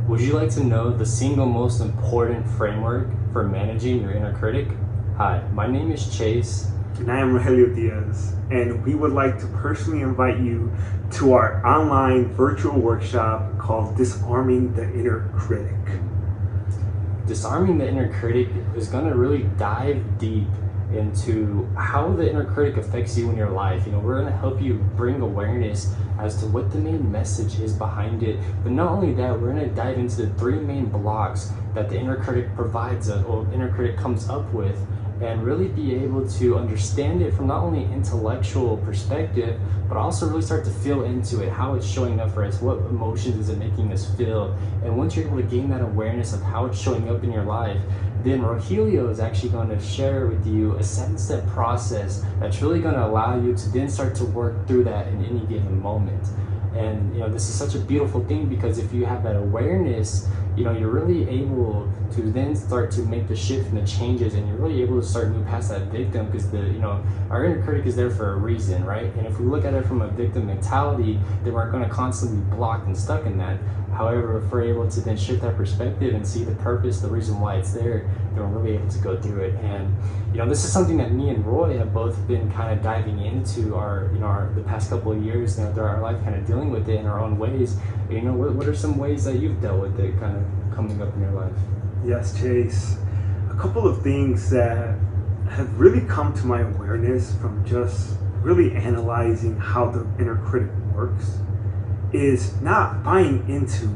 Would you like to know the single most important framework for managing your inner critic? Hi, my name is Chase. And I am Rogelio Diaz, and we would like to personally invite you to our online virtual workshop called Disarming the Inner Critic. Disarming the inner critic is going to really dive deep into how the inner critic affects you in your life. We're going to help you bring awareness as to what the main message is behind it. But not only that, we're going to dive into the three main blocks that the inner critic provides us, or inner critic comes up with, and really be able to understand it from not only an intellectual perspective, but also really start to feel into it, how it's showing up for us, what emotions is it making us feel. And once you're able to gain that awareness of how it's showing up in your life, then Rogelio is actually going to share with you a 7-step process that's really going to allow you to then start to work through that in any given moment. And this is such a beautiful thing, because if you have that awareness, you're really able to then start to make the shift and the changes, and you're really able to start moving past that victim, because our inner critic is there for a reason, right? And if we look at it from a victim mentality, then we're going to constantly be blocked and stuck in that. However, if we're able to then shift that perspective and see the purpose, the reason why it's there, then we're really able to go through it. And this is something that me and Roy have both been kind of diving into the past couple of years throughout our life, kind of dealing with it in our own ways. What are some ways that you've dealt with it kind of coming up in your life? Yes, Chase. A couple of things that have really come to my awareness from just really analyzing how the inner critic works is not buying into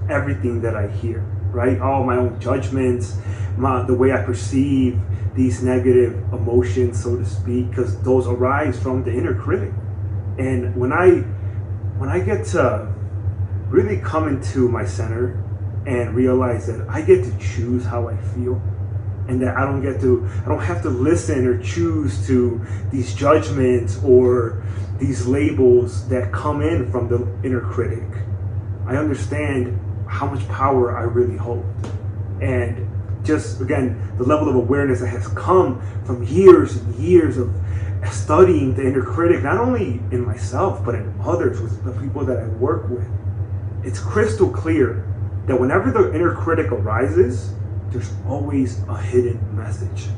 everything that I hear, right? All my own judgments, the way I perceive these negative emotions, so to speak, because those arise from the inner critic. And when I get to really come into my center and realize that I get to choose how I feel, and that I don't have to listen or choose to these judgments or these labels that come in from the inner critic, I understand how much power I really hold. And just, again, the level of awareness that has come from years and years of studying the inner critic, not only in myself, but in others, with the people that I work with. It's crystal clear that whenever the inner critic arises, there's always a hidden message.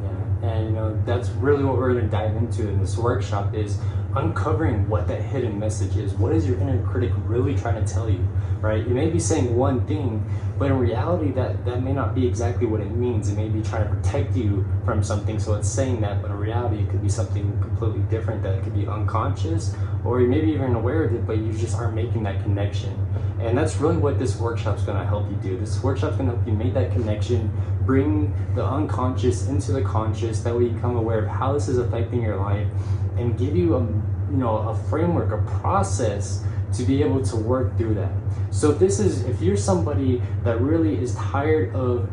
Yeah, and that's really what we're going to dive into in this workshop, is uncovering what that hidden message is. What is your inner critic really trying to tell you, right? You may be saying one thing, but in reality that may not be exactly what it means. It may be trying to protect you from something, so it's saying that, but in reality it could be something completely different, that it could be unconscious, or you may be even aware of it, but you just aren't making that connection. And that's really what this workshop's going to help you do. This workshop's going to help you make that connection, bring the unconscious into the conscious, that way you become aware of how this is affecting your life, and give you a framework, a process to be able to work through that. So if you're somebody that really is tired of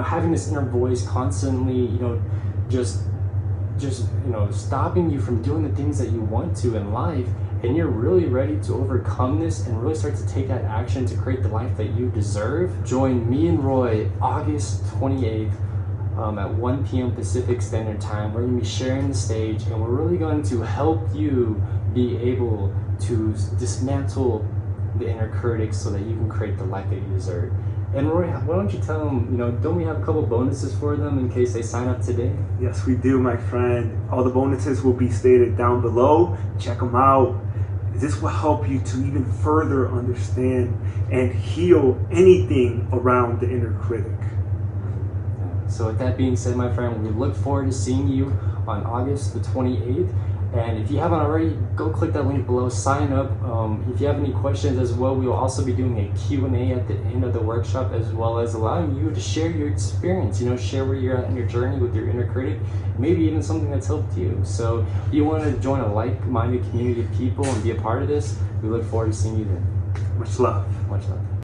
having this inner voice constantly just stopping you from doing the things that you want to in life, and you're really ready to overcome this and really start to take that action to create the life that you deserve, join me and Roy August 28th at 1 p.m. Pacific Standard Time. We're going to be sharing the stage, and we're really going to help you be able to dismantle the inner critic so that you can create the life that you deserve. And Roy, why don't you tell them, don't we have a couple bonuses for them in case they sign up today? Yes, we do, my friend. All the bonuses will be stated down below. Check them out. This will help you to even further understand and heal anything around the inner critic. So with that being said, my friend, we look forward to seeing you on August the 28th. And if you haven't already, go click that link below, sign up. If you have any questions as well, we will also be doing a Q&A at the end of the workshop, as well as allowing you to share your experience, share where you're at in your journey with your inner critic, maybe even something that's helped you. So if you want to join a like-minded community of people and be a part of this, we look forward to seeing you then. Much love. Much love.